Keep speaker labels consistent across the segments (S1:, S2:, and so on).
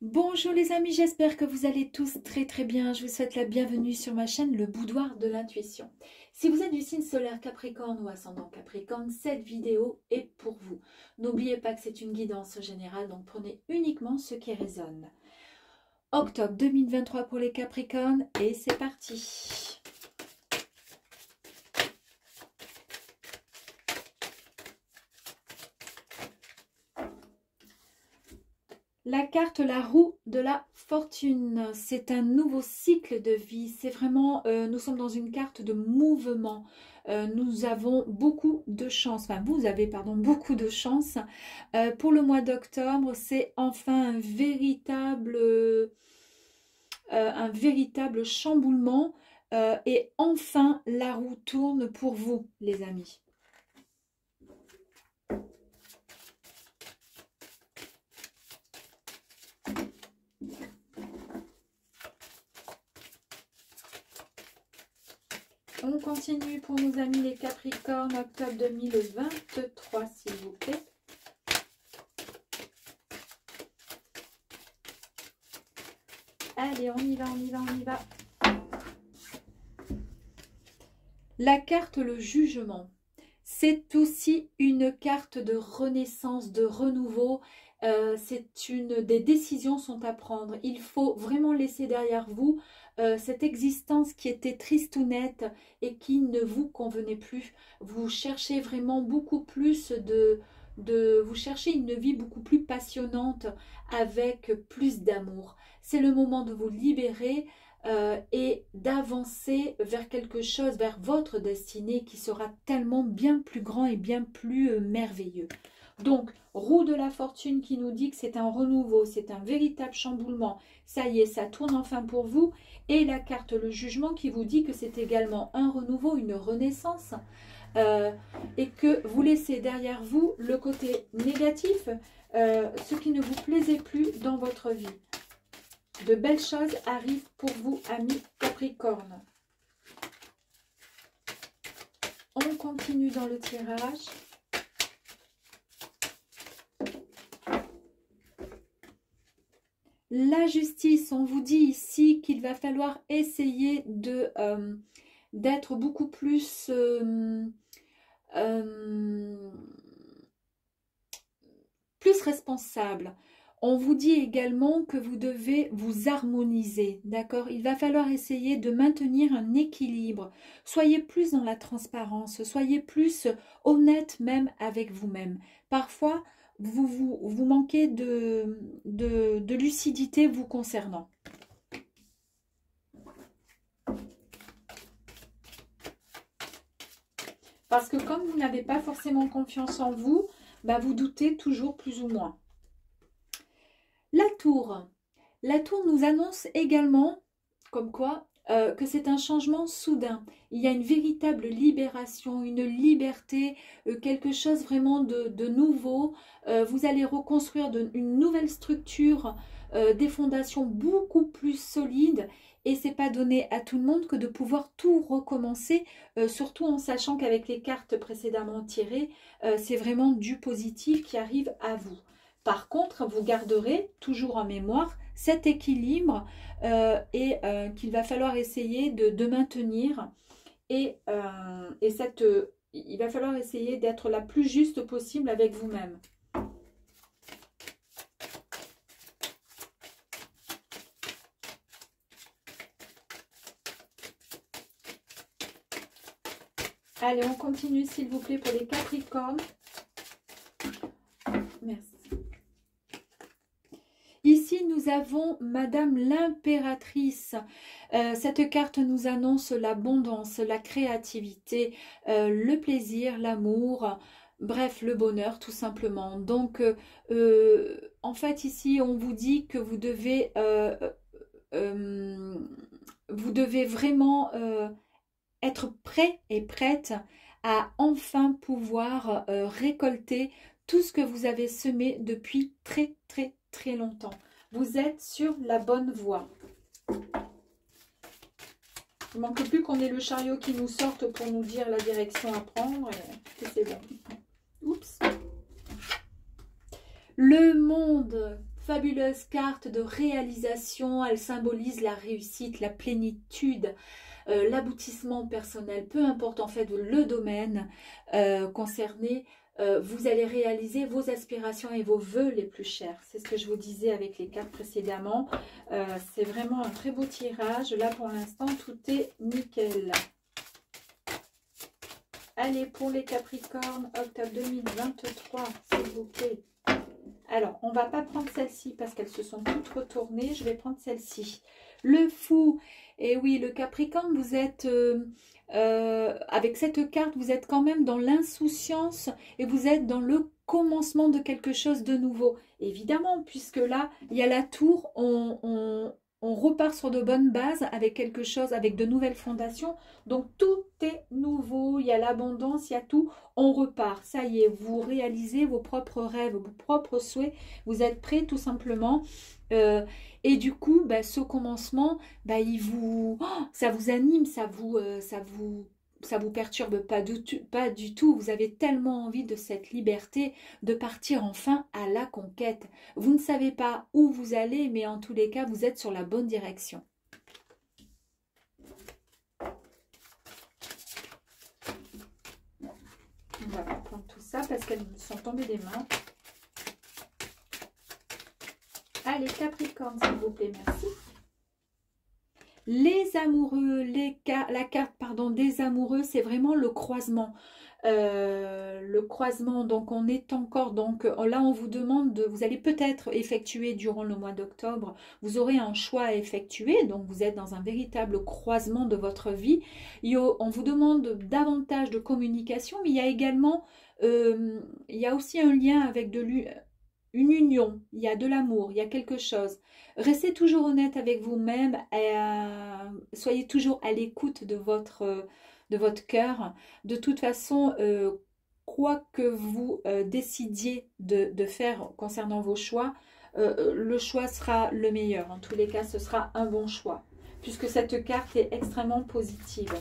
S1: Bonjour les amis, j'espère que vous allez tous très bien. Je vous souhaite la bienvenue sur ma chaîne Le Boudoir de l'Intuition. Si vous êtes du signe solaire Capricorne ou ascendant Capricorne, cette vidéo est pour vous. N'oubliez pas que c'est une guidance générale, donc prenez uniquement ce qui résonne. Octobre 2023 pour les Capricornes et c'est parti. La carte, la roue de la fortune, c'est un nouveau cycle de vie. C'est vraiment, nous sommes dans une carte de mouvement. Nous avons beaucoup de chance. Enfin, vous avez, pardon, beaucoup de chance. Pour le mois d'octobre, c'est enfin un véritable chamboulement. Et enfin, la roue tourne pour vous, les amis. On continue pour nos amis les Capricornes, octobre 2023, s'il vous plaît. Allez, on y va. La carte, le jugement. C'est aussi une carte de renaissance, de renouveau. C'est des décisions sont à prendre. Il faut vraiment laisser derrière vous cette existence qui était tristounette et qui ne vous convenait plus. Vous cherchez vraiment beaucoup plus vous cherchez une vie beaucoup plus passionnante avec plus d'amour. C'est le moment de vous libérer et d'avancer vers quelque chose, vers votre destinée qui sera tellement bien plus grand et bien plus merveilleux. Donc, roue de la fortune qui nous dit que c'est un renouveau, c'est un véritable chamboulement. Ça y est, ça tourne enfin pour vous. Et la carte le jugement qui vous dit que c'est également un renouveau, une renaissance. Et que vous laissez derrière vous le côté négatif, ce qui ne vous plaisait plus dans votre vie. De belles choses arrivent pour vous, amis Capricorne. On continue dans le tirage. La justice, on vous dit ici qu'il va falloir essayer d'être beaucoup plus responsable. On vous dit également que vous devez vous harmoniser, d'accord? Il va falloir essayer de maintenir un équilibre. Soyez plus dans la transparence, soyez plus honnête même avec vous-même. Parfois, vous manquez de lucidité vous concernant. Parce que comme vous n'avez pas forcément confiance en vous, bah vous doutez toujours plus ou moins. La tour. La tour nous annonce également, comme quoi, que c'est un changement soudain. Il y a une véritable libération, une liberté, quelque chose vraiment de nouveau. Vous allez reconstruire une nouvelle structure, des fondations beaucoup plus solides. Et c'est pas donné à tout le monde que de pouvoir tout recommencer, surtout en sachant qu'avec les cartes précédemment tirées, c'est vraiment du positif qui arrive à vous. Par contre, vous garderez toujours en mémoire cet équilibre qu'il va falloir essayer de maintenir il va falloir essayer d'être la plus juste possible avec vous-même. Allez, on continue s'il vous plaît pour les Capricornes. Merci. Ici, nous avons Madame l'Impératrice. Cette carte nous annonce l'abondance, la créativité, le plaisir, l'amour, bref, le bonheur tout simplement. Donc, en fait, ici, on vous dit que vous devez vraiment être prêt et prête à enfin pouvoir récolter tout ce que vous avez semé depuis très longtemps. Vous êtes sur la bonne voie. Il ne manque plus qu'on ait le chariot qui nous sorte pour nous dire la direction à prendre et c'est bon. Oups. Le monde fabuleuse carte de réalisation. Elle symbolise la réussite, la plénitude, l'aboutissement personnel, peu importe en fait le domaine concerné. Vous allez réaliser vos aspirations et vos vœux les plus chers. C'est ce que je vous disais avec les cartes précédemment. C'est vraiment un très beau tirage. Là, pour l'instant, tout est nickel. Allez, pour les Capricornes, octobre 2023, s'il vous plaît. Alors, on ne va pas prendre celle-ci parce qu'elles se sont toutes retournées. Je vais prendre celle-ci. Le fou. Et oui, le Capricorne, vous êtes... avec cette carte, vous êtes quand même dans l'insouciance et vous êtes dans le commencement de quelque chose de nouveau. Évidemment, puisque là, il y a la tour, on repart sur de bonnes bases avec quelque chose, avec de nouvelles fondations. Donc, tout est nouveau, il y a l'abondance, il y a tout. On repart, ça y est, vous réalisez vos propres rêves, vos propres souhaits. Vous êtes prêts tout simplement. Et du coup, bah, ce commencement, bah, ça vous anime, ça vous perturbe pas du tout. Vous avez tellement envie de cette liberté, de partir enfin à la conquête. Vous ne savez pas où vous allez, mais en tous les cas, vous êtes sur la bonne direction. On va prendre tout ça parce qu'elles me sont tombées des mains. Allez, Capricorne, s'il vous plaît, merci. Les amoureux, la carte pardon, des amoureux, c'est vraiment le croisement. Le croisement, donc on est encore, donc là on vous demande, vous allez peut-être effectuer durant le mois d'octobre, vous aurez un choix à effectuer, donc vous êtes dans un véritable croisement de votre vie. On vous demande davantage de communication, mais il y a également, il y a aussi un lien avec une union, il y a de l'amour, il y a quelque chose. Restez toujours honnête avec vous-même, soyez toujours à l'écoute de votre cœur. De toute façon, quoi que vous décidiez de faire concernant vos choix, le choix sera le meilleur. En tous les cas, ce sera un bon choix, puisque cette carte est extrêmement positive.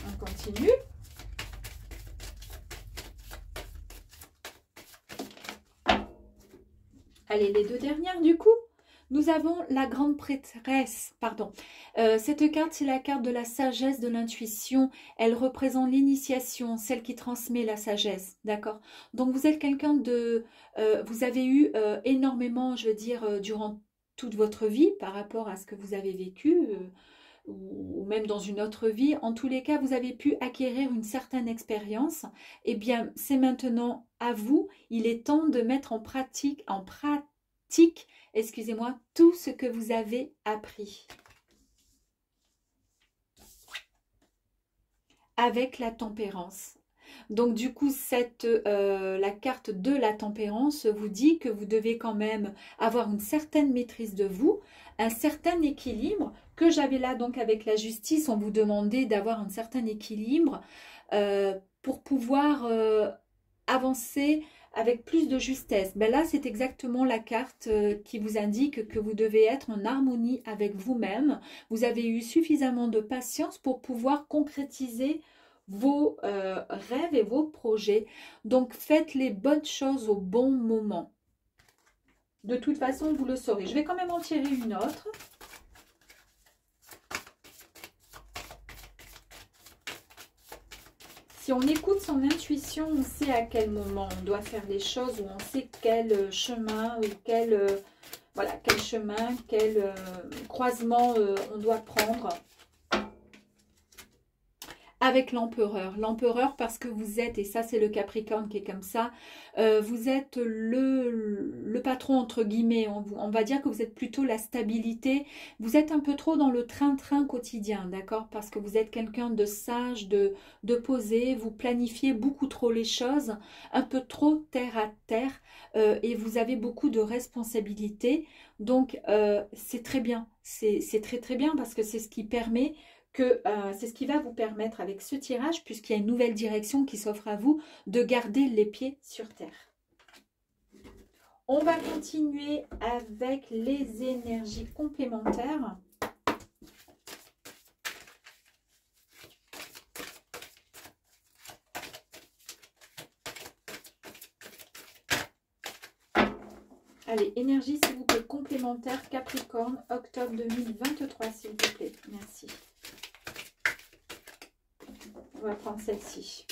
S1: On continue. Allez, les deux dernières du coup. Nous avons la grande prêtresse, pardon. Cette carte, c'est la carte de la sagesse, de l'intuition. Elle représente l'initiation, celle qui transmet la sagesse, d'accord? Donc, vous êtes quelqu'un de... vous avez eu énormément, je veux dire, durant toute votre vie par rapport à ce que vous avez vécu, ou même dans une autre vie. En tous les cas, vous avez pu acquérir une certaine expérience. Eh bien, c'est maintenant à vous. Il est temps de mettre en pratique, excusez-moi, tout ce que vous avez appris. Avec la tempérance. Donc du coup, la carte de la tempérance vous dit que vous devez quand même avoir une certaine maîtrise de vous, un certain équilibre, que j'avais là donc avec la justice, on vous demandait d'avoir un certain équilibre pour pouvoir avancer avec plus de justesse. Ben là, c'est exactement la carte qui vous indique que vous devez être en harmonie avec vous-même. Vous avez eu suffisamment de patience pour pouvoir concrétiser vos rêves et vos projets. Donc, faites les bonnes choses au bon moment. De toute façon, vous le saurez. Je vais quand même en tirer une autre. Si on écoute son intuition, on sait à quel moment on doit faire les choses, ou on sait quel chemin, ou quel chemin, quel croisement on doit prendre. Avec l'empereur. L'empereur parce que vous êtes, et ça c'est le Capricorne qui est comme ça, vous êtes le patron entre guillemets. On va dire que vous êtes plutôt la stabilité. Vous êtes un peu trop dans le train-train quotidien, d'accord? Parce que vous êtes quelqu'un de sage, de posé. Vous planifiez beaucoup trop les choses, un peu trop terre à terre. Et vous avez beaucoup de responsabilités. Donc c'est très bien. C'est très très bien parce que c'est ce qui permet c'est ce qui va vous permettre avec ce tirage, puisqu'il y a une nouvelle direction qui s'offre à vous, de garder les pieds sur terre. On va continuer avec les énergies complémentaires. Allez, énergie, s'il vous plaît, complémentaire, Capricorne, octobre 2023, s'il vous plaît. Merci. On va prendre celle-ci.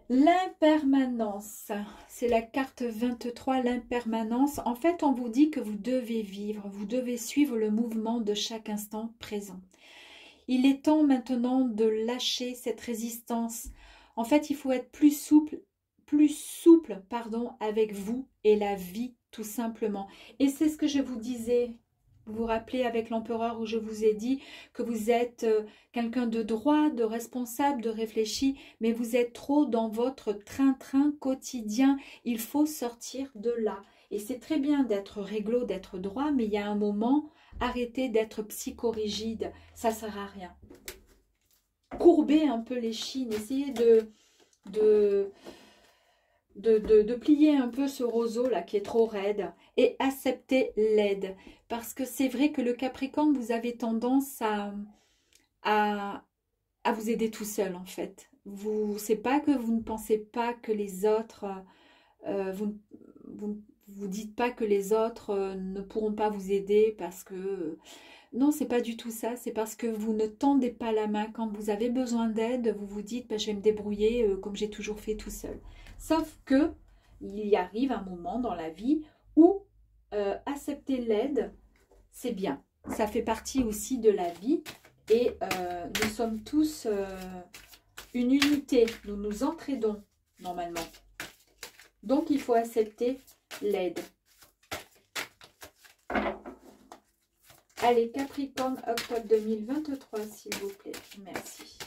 S1: L'impermanence, c'est la carte 23, l'impermanence. En fait, on vous dit que vous devez vivre, vous devez suivre le mouvement de chaque instant présent. Il est temps maintenant de lâcher cette résistance. En fait, il faut être plus souple, pardon, avec vous et la vie, tout simplement. Et c'est ce que je vous disais. Vous vous rappelez avec l'empereur où je vous ai dit que vous êtes quelqu'un de droit, de responsable, de réfléchi, mais vous êtes trop dans votre train-train quotidien. Il faut sortir de là. Et c'est très bien d'être réglo, d'être droit, mais il y a un moment, arrêtez d'être psychorigide. Ça ne sert à rien. Courbez un peu les chines, essayez de plier un peu ce roseau là qui est trop raide et accepter l'aide. Parce que c'est vrai que le Capricorne, vous avez tendance à vous aider tout seul en fait. C'est pas que vous ne pensez pas que les autres, vous dites pas que les autres ne pourront pas vous aider parce que... non, c'est pas du tout ça. C'est parce que vous ne tendez pas la main. Quand vous avez besoin d'aide, vous vous dites, ben, je vais me débrouiller comme j'ai toujours fait tout seul. Sauf que il y arrive un moment dans la vie où accepter l'aide, c'est bien. Ça fait partie aussi de la vie. Et nous sommes tous une unité. Nous nous entraidons normalement. Donc, il faut accepter l'aide. Allez, Capricorne, octobre 2023, s'il vous plaît. Merci.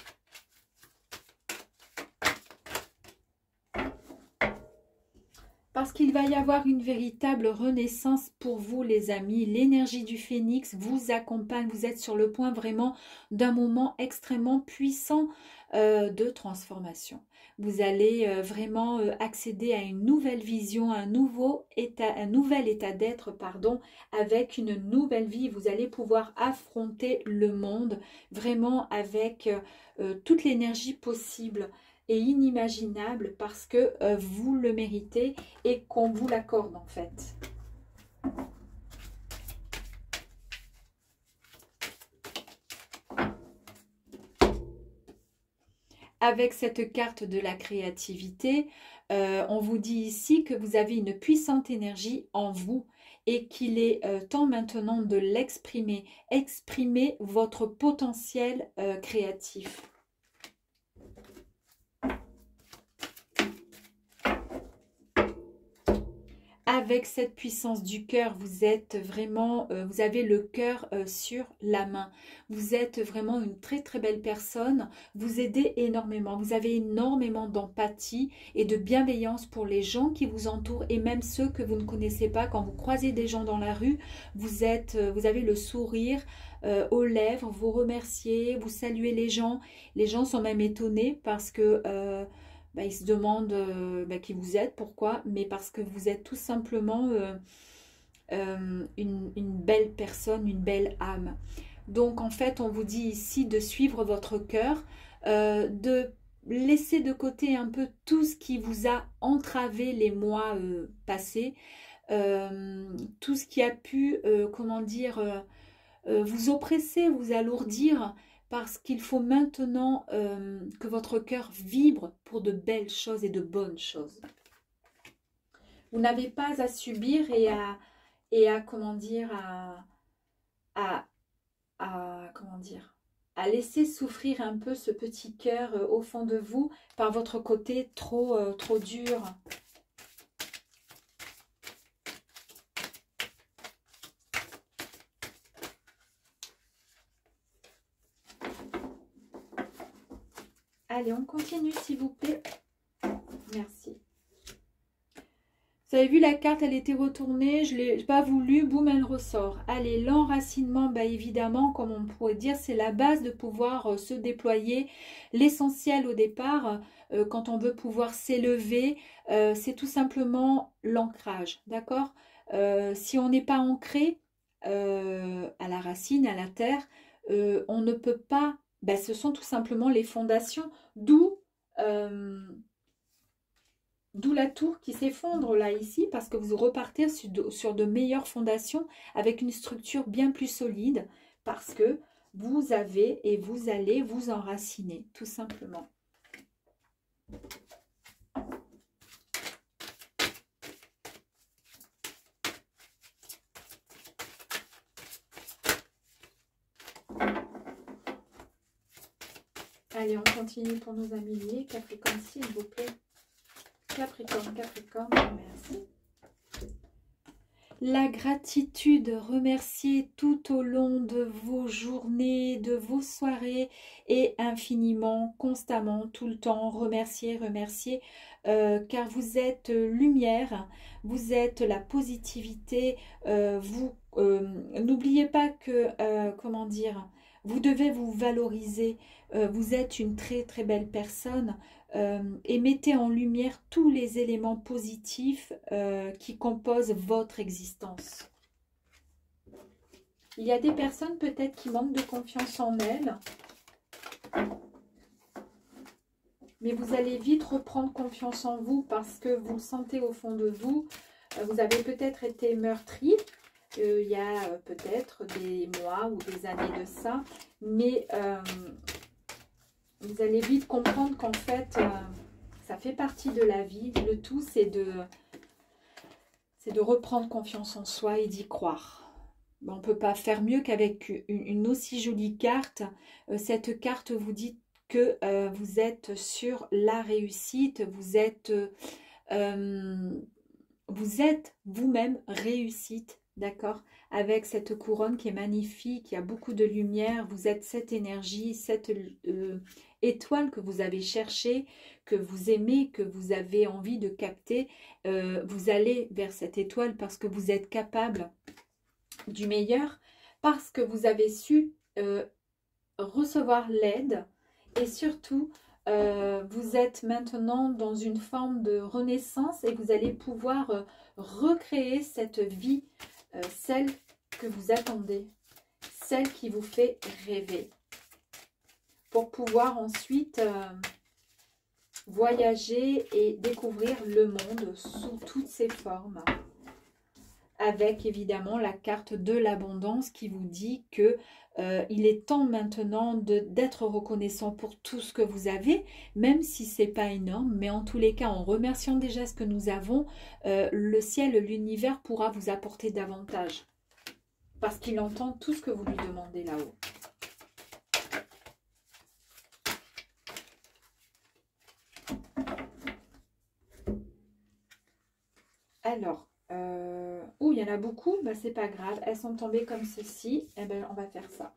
S1: Parce qu'il va y avoir une véritable renaissance pour vous, les amis. L'énergie du phénix vous accompagne. Vous êtes sur le point vraiment d'un moment extrêmement puissant de transformation. Vous allez vraiment accéder à une nouvelle vision, un nouvel état d'être, pardon, avec une nouvelle vie. Vous allez pouvoir affronter le monde vraiment avec toute l'énergie possible et inimaginable parce que vous le méritez et qu'on vous l'accorde en fait. Avec cette carte de la créativité, on vous dit ici que vous avez une puissante énergie en vous et qu'il est temps maintenant de l'exprimer. Exprimez votre potentiel créatif. Avec cette puissance du cœur, vous êtes vraiment, vous avez le cœur sur la main. Vous êtes vraiment une très très belle personne. Vous aidez énormément. Vous avez énormément d'empathie et de bienveillance pour les gens qui vous entourent et même ceux que vous ne connaissez pas. Quand vous croisez des gens dans la rue, vous avez le sourire aux lèvres, vous remerciez, vous saluez les gens. Les gens sont même étonnés parce que... ils se demandent qui vous êtes, pourquoi, mais parce que vous êtes tout simplement une belle personne, une belle âme. Donc en fait, on vous dit ici de suivre votre cœur, de laisser de côté un peu tout ce qui vous a entravé les mois passés, tout ce qui a pu, comment dire, vous oppresser, vous alourdir, parce qu'il faut maintenant que votre cœur vibre pour de belles choses et de bonnes choses. Vous n'avez pas à subir et à comment dire, comment dire, à laisser souffrir un peu ce petit cœur au fond de vous par votre côté trop dur. Allez, on continue s'il vous plaît. Merci. Vous avez vu la carte, elle était retournée, je ne l'ai pas voulu, boum, elle ressort. Allez, l'enracinement, évidemment, comme on pourrait dire, c'est la base de pouvoir se déployer. L'essentiel au départ, quand on veut pouvoir s'élever, c'est tout simplement l'ancrage, d'accord? Si on n'est pas ancré à la racine, à la terre, on ne peut pas... ce sont tout simplement les fondations, d'où D'où la tour qui s'effondre là ici, parce que vous repartez sur de meilleures fondations avec une structure bien plus solide, parce que vous avez et vous allez vous enraciner, tout simplement. Allez, on continue pour nos amis liés. Capricorne, s'il vous plaît. Capricorne, Capricorne, merci. La gratitude, remercier tout au long de vos journées, de vos soirées et infiniment, constamment, tout le temps, remercier, remercier, car vous êtes lumière, vous êtes la positivité, n'oubliez pas que, comment dire, vous devez vous valoriser, vous êtes une très très belle personne, et mettez en lumière tous les éléments positifs qui composent votre existence. Il y a des personnes peut-être qui manquent de confiance en elles, mais vous allez vite reprendre confiance en vous parce que vous le sentez au fond de vous. Vous avez peut-être été meurtri il y a peut-être des mois ou des années de ça, mais vous allez vite comprendre qu'en fait, ça fait partie de la vie. Le tout, c'est de reprendre confiance en soi et d'y croire. On ne peut pas faire mieux qu'avec une aussi jolie carte. Cette carte vous dit que vous êtes sur la réussite, vous êtes vous-même réussite, d'accord? Avec cette couronne qui est magnifique, qui a beaucoup de lumière, vous êtes cette énergie, cette étoile que vous avez cherchée, que vous aimez, que vous avez envie de capter. Vous allez vers cette étoile parce que vous êtes capable du meilleur, parce que vous avez su recevoir l'aide et surtout vous êtes maintenant dans une forme de renaissance et vous allez pouvoir recréer cette vie, celle que vous attendez, celle qui vous fait rêver, pour pouvoir ensuite voyager et découvrir le monde sous toutes ses formes. Avec évidemment la carte de l'abondance qui vous dit que il est temps maintenant d'être reconnaissant pour tout ce que vous avez, même si ce n'est pas énorme, mais en tous les cas, en remerciant déjà ce que nous avons, le ciel, l'univers pourra vous apporter davantage. Parce qu'il entend tout ce que vous lui demandez là-haut. Alors, il y en a beaucoup, bah, c'est pas grave, elles sont tombées comme ceci, et ben on va faire ça.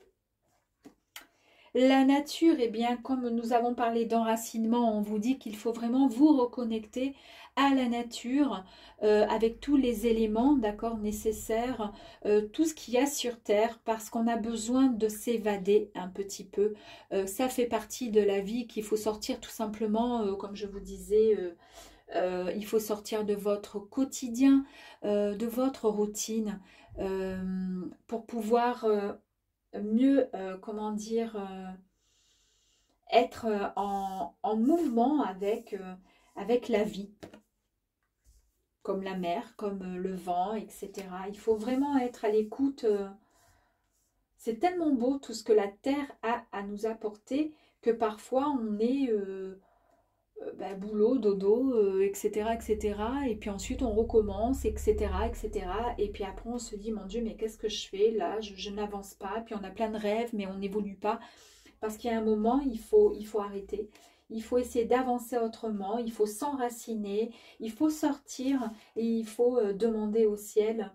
S1: La nature, eh bien, comme nous avons parlé d'enracinement, on vous dit qu'il faut vraiment vous reconnecter à la nature avec tous les éléments, d'accord, nécessaires, tout ce qu'il y a sur Terre, parce qu'on a besoin de s'évader un petit peu. Ça fait partie de la vie qu'il faut sortir tout simplement, comme je vous disais, il faut sortir de votre quotidien, de votre routine, pour pouvoir mieux, comment dire, être en mouvement avec la vie, comme la mer, comme le vent, etc. Il faut vraiment être à l'écoute. C'est tellement beau tout ce que la terre a à nous apporter que parfois on est boulot, dodo, etc., etc. Et puis ensuite on recommence, etc., etc. Et puis après on se dit, mon Dieu, mais qu'est-ce que je fais là? Je n'avance pas. Puis on a plein de rêves, mais on n'évolue pas. Parce qu'il y a un moment, il faut arrêter. Il faut essayer d'avancer autrement. Il faut s'enraciner. Il faut sortir. Et il faut demander au ciel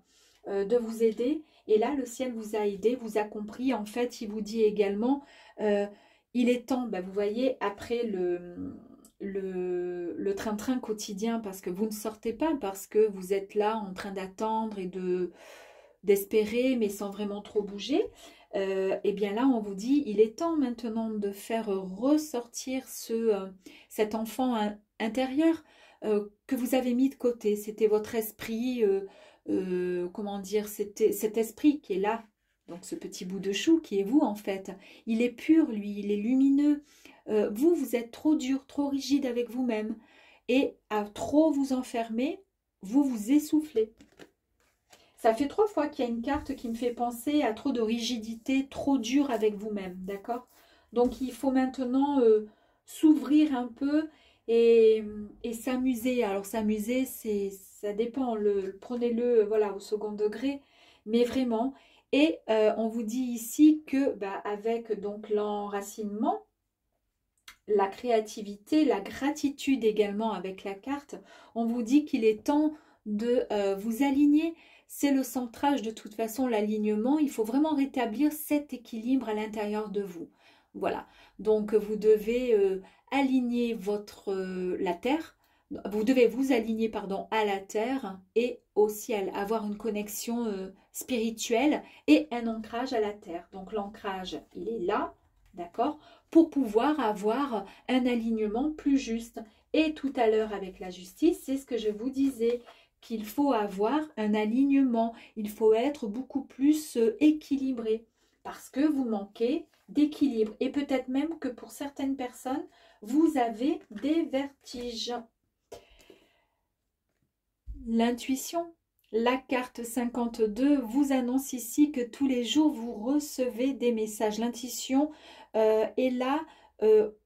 S1: de vous aider. Et là, le ciel vous a aidé, vous a compris. En fait, il vous dit également, il est temps, vous voyez, après le train-train quotidien, parce que vous ne sortez pas, parce que vous êtes là en train d'attendre et d'espérer, mais sans vraiment trop bouger. Et bien là, on vous dit, il est temps maintenant de faire ressortir cet enfant intérieur que vous avez mis de côté. C'était votre esprit, comment dire, c'était cet esprit qui est là. Donc ce petit bout de chou qui est vous en fait. Il est pur, lui, il est lumineux. Vous êtes trop dur, trop rigide avec vous-même. et à trop vous enfermer, vous vous essoufflez. Ça fait 3 fois qu'il y a une carte qui me fait penser à trop de rigidité, trop dur avec vous-même, d'accord? Donc il faut maintenant s'ouvrir un peu et s'amuser. Alors s'amuser, ça dépend, prenez-le voilà, au second degré, mais vraiment. Et on vous dit ici que avec donc l'enracinement, la créativité, la gratitude également avec la carte, on vous dit qu'il est temps de vous aligner. C'est le centrage de toute façon, l'alignement. Il faut vraiment rétablir cet équilibre à l'intérieur de vous. Voilà, donc vous devez aligner la terre. Vous devez vous aligner pardon, à la terre et au ciel, avoir une connexion spirituelle et un ancrage à la terre. Donc l'ancrage, il est là, d'accord, pour pouvoir avoir un alignement plus juste. Et tout à l'heure avec la justice, c'est ce que je vous disais, qu'il faut avoir un alignement, il faut être beaucoup plus équilibré parce que vous manquez d'équilibre et peut-être même que pour certaines personnes, vous avez des vertiges. L'intuition, la carte 52 vous annonce ici que tous les jours vous recevez des messages. L'intuition est là,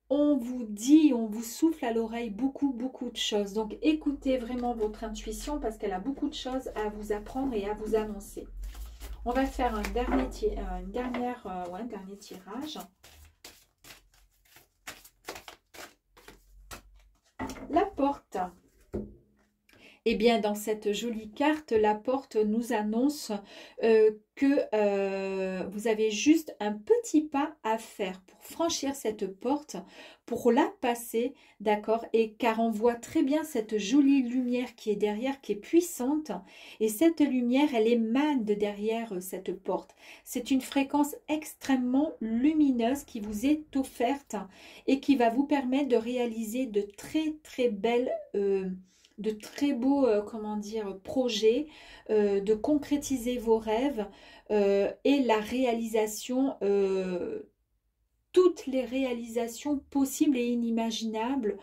S1: on vous dit, on vous souffle à l'oreille beaucoup de choses. Donc écoutez vraiment votre intuition parce qu'elle a beaucoup de choses à vous apprendre et à vous annoncer. On va faire un dernier tirage. La porte. Eh bien, dans cette jolie carte, la porte nous annonce que vous avez juste un petit pas à faire pour franchir cette porte, pour la passer, d'accord? Et car on voit très bien cette jolie lumière qui est derrière, qui est puissante. Et cette lumière, elle émane de derrière cette porte. C'est une fréquence extrêmement lumineuse qui vous est offerte et qui va vous permettre de réaliser de très belles de très beaux projets, de concrétiser vos rêves et la réalisation, toutes les réalisations possibles et inimaginables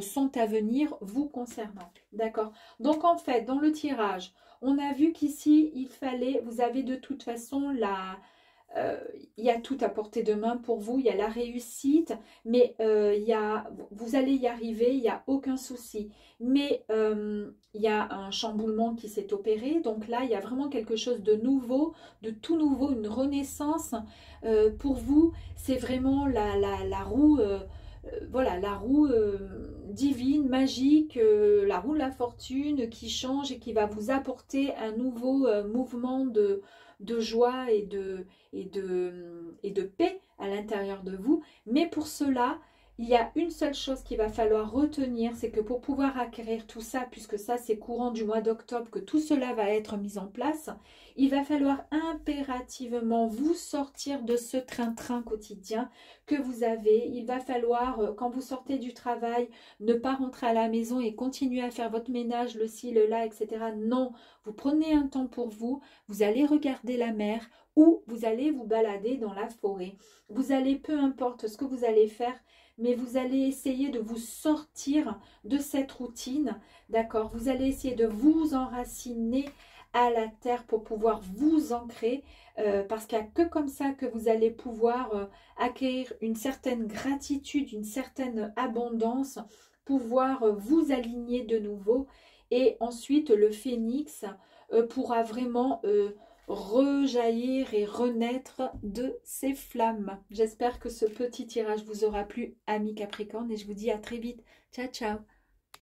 S1: sont à venir vous concernant. D'accord? Donc en fait, dans le tirage, on a vu qu'ici, vous avez de toute façon il y a tout à portée de main pour vous, il y a la réussite, mais vous allez y arriver, il n'y a aucun souci. Mais il y a un chamboulement qui s'est opéré, donc là, il y a vraiment quelque chose de nouveau, de tout nouveau, une renaissance. Pour vous, c'est vraiment la roue, voilà, la roue divine, magique, la roue de la fortune qui change et qui va vous apporter un nouveau mouvement de joie et de paix à l'intérieur de vous. Mais pour cela, il y a une seule chose qu'il va falloir retenir, c'est que pour pouvoir acquérir tout ça, puisque ça c'est courant du mois d'octobre que tout cela va être mis en place, il va falloir impérativement vous sortir de ce train-train quotidien que vous avez. Il va falloir, quand vous sortez du travail, ne pas rentrer à la maison et continuer à faire votre ménage, le ci, le là, etc. Non, vous prenez un temps pour vous, vous allez regarder la mer ou vous allez vous balader dans la forêt. Vous allez, peu importe ce que vous allez faire, mais vous allez essayer de vous sortir de cette routine, d'accord? Vous allez essayer de vous enraciner à la terre pour pouvoir vous ancrer, parce qu'il n'y a que comme ça que vous allez pouvoir acquérir une certaine gratitude, une certaine abondance, pouvoir vous aligner de nouveau. Et ensuite, le phénix pourra vraiment rejaillir et renaître de ses flammes. J'espère que ce petit tirage vous aura plu, amis Capricorne, et je vous dis à très vite. Ciao, ciao!